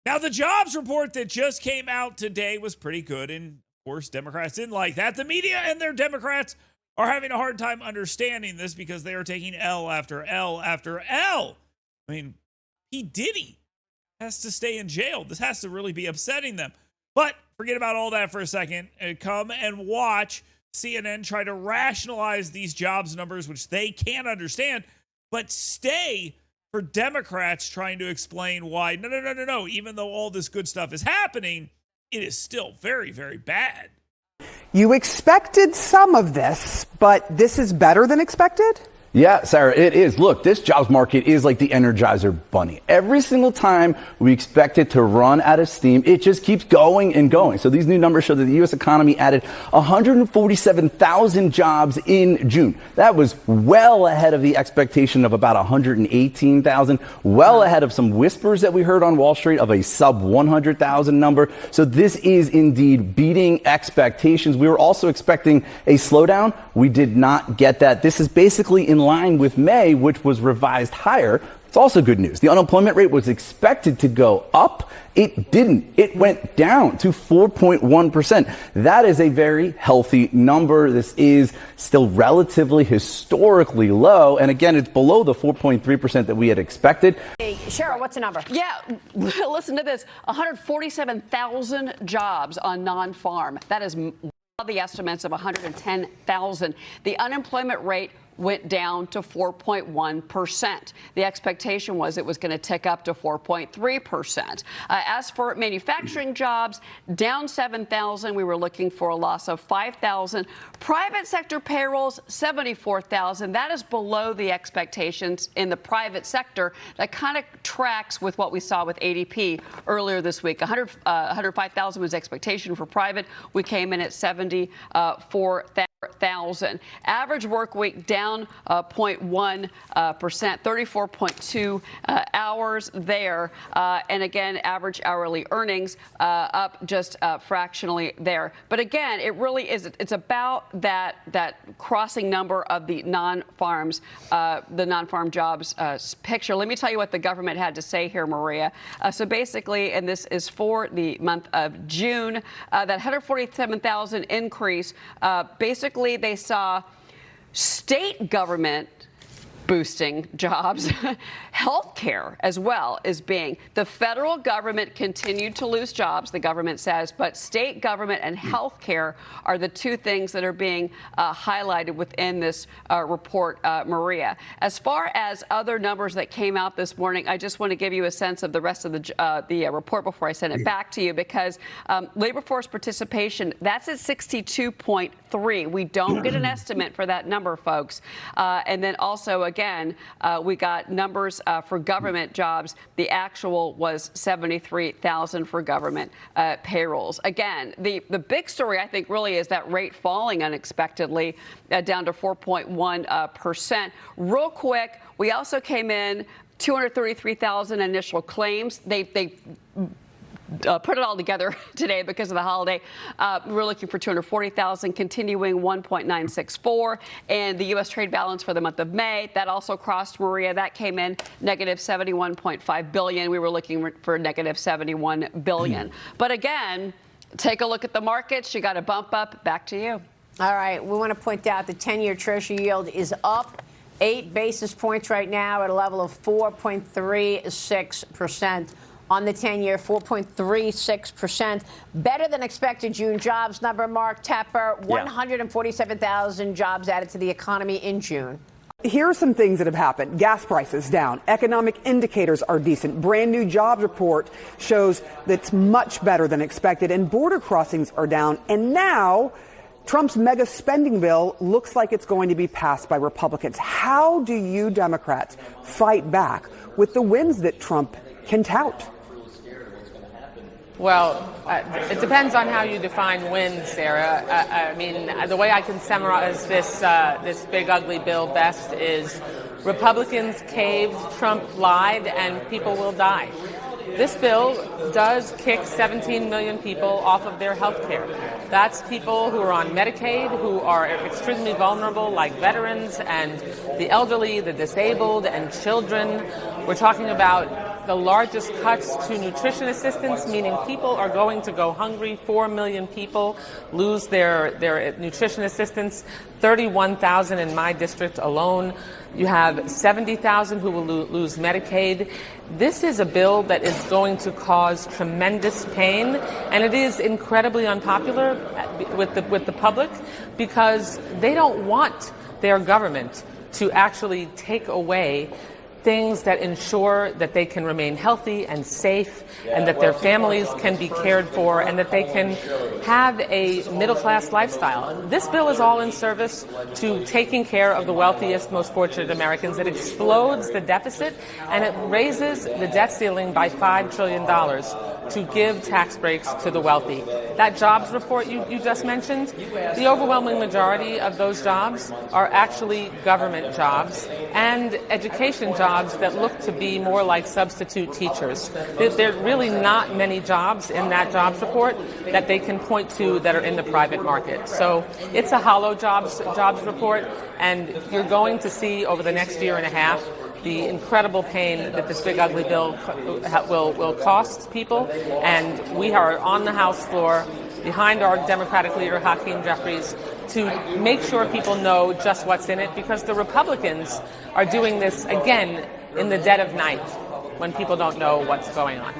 Now, the jobs report that just came out today was pretty good, and of course, Democrats didn't like that. The media and their Democrats are having a hard time understanding this because they are taking L after L after L. I mean, Diddy has to stay in jail. This has to really be upsetting them. But forget about all that for a second and come and watch CNN try to rationalize these jobs numbers, which they can't understand, but stay for Democrats trying to explain why, no. Even though all this good stuff is happening, it is still very, very bad. You expected some of this, but this is better than expected? Yeah, Sarah, it is. Look, this jobs market is like the Energizer Bunny. Every single time we expect it to run out of steam, it just keeps going and going. So these new numbers show that the U.S. economy added 147,000 jobs in June. That was well ahead of the expectation of about 118,000, well ahead of some whispers that we heard on Wall Street of a sub 100,000 number. So this is indeed beating expectations. We were also expecting a slowdown. We did not get that. This is basically in line with May, which was revised higher. It's also good news. The unemployment rate was expected to go up. It didn't. It went down to 4.1%. That is a very healthy number. This is still relatively historically low. And again, it's below the 4.3% that we had expected. Hey, Cheryl, what's the number? Yeah, listen to this. 147,000 jobs on non-farm. That is the estimates of 110,000. The unemployment rate went down to 4.1%. The expectation was it was going to tick up to 4.3%. As for manufacturing jobs, down 7,000. We were looking for a loss of 5,000. Private sector payrolls, 74,000. That is below the expectations in the private sector. That kind of tracks with what we saw with ADP earlier this week. 105,000 was expectation for private. We came in at 74,000. Average work week down 0.1%, 34.2 hours there. And again, average hourly earnings up just fractionally there. But again, it really is, it's about that crossing number of the non-farm jobs picture. Let me tell you what the government had to say here, Maria. So basically, and this is for the month of June, that 147,000 increase, basically they saw state government boosting jobs, healthcare as well as being. The federal government continued to lose jobs, the government says, but state government and healthcare are the two things that are being highlighted within this report, Maria. As far as other numbers that came out this morning, I just want to give you a sense of the rest of the report before I send it back to you, because labor force participation, that's at 62.3. We don't get an estimate for that number, folks. And then also, again, we got numbers for government jobs. The actual was 73,000 for government payrolls. Again, the big story, I think, really is that rate falling unexpectedly down to 4.1%. Real quick, we also came in 233,000 initial claims. They put it all together today because of the holiday. We're looking for 240,000, continuing 1.964. And the U.S. trade balance for the month of May, that also crossed, Maria. That came in negative 71.5 billion. We were looking for negative 71 billion. But again, take a look at the markets. You got a bump up. Back to you. All right. We want to point out the 10-year Treasury yield is up 8 basis points right now at a level of 4.36%. On the 10-year, 4.36%. Better than expected June jobs number, Mark Tepper. 147,000 jobs added to the economy in June. Here are some things that have happened. Gas prices down. Economic indicators are decent. Brand new jobs report shows that's much better than expected. And border crossings are down. And now Trump's mega spending bill looks like it's going to be passed by Republicans. How do you Democrats fight back with the wins that Trump can tout? Well, it depends on how you define wins, Sarah. I mean, the way I can summarize this big ugly bill best is Republicans caved, Trump lied, and people will die. This bill does kick 17 million people off of their health care. That's people who are on Medicaid, who are extremely vulnerable, like veterans and the elderly, the disabled, and children. We're talking about the largest cuts to nutrition assistance, meaning people are going to go hungry. 4 million people lose their nutrition assistance, 31,000 in my district alone. You have 70,000 who will lose Medicaid. This is a bill that is going to cause tremendous pain, and it is incredibly unpopular with the public because they don't want their government to actually take away things that ensure that they can remain healthy and safe and that their families can be cared for and that they can have a middle-class lifestyle. This bill is all in service to taking care of the wealthiest, most fortunate Americans. It explodes the deficit and it raises the debt ceiling by $5 trillion to give tax breaks to the wealthy. That jobs report you just mentioned, the overwhelming majority of those jobs are actually government jobs and education jobs that look to be more like substitute teachers. There are really not many jobs in that jobs report that they can point to that are in the private market. So it's a hollow jobs report, and you're going to see over the next year and a half the incredible pain that this big ugly bill will cost people. And we are on the House floor behind our Democratic leader, Hakeem Jeffries, to make sure people know just what's in it, because the Republicans are doing this, again, in the dead of night when people don't know what's going on.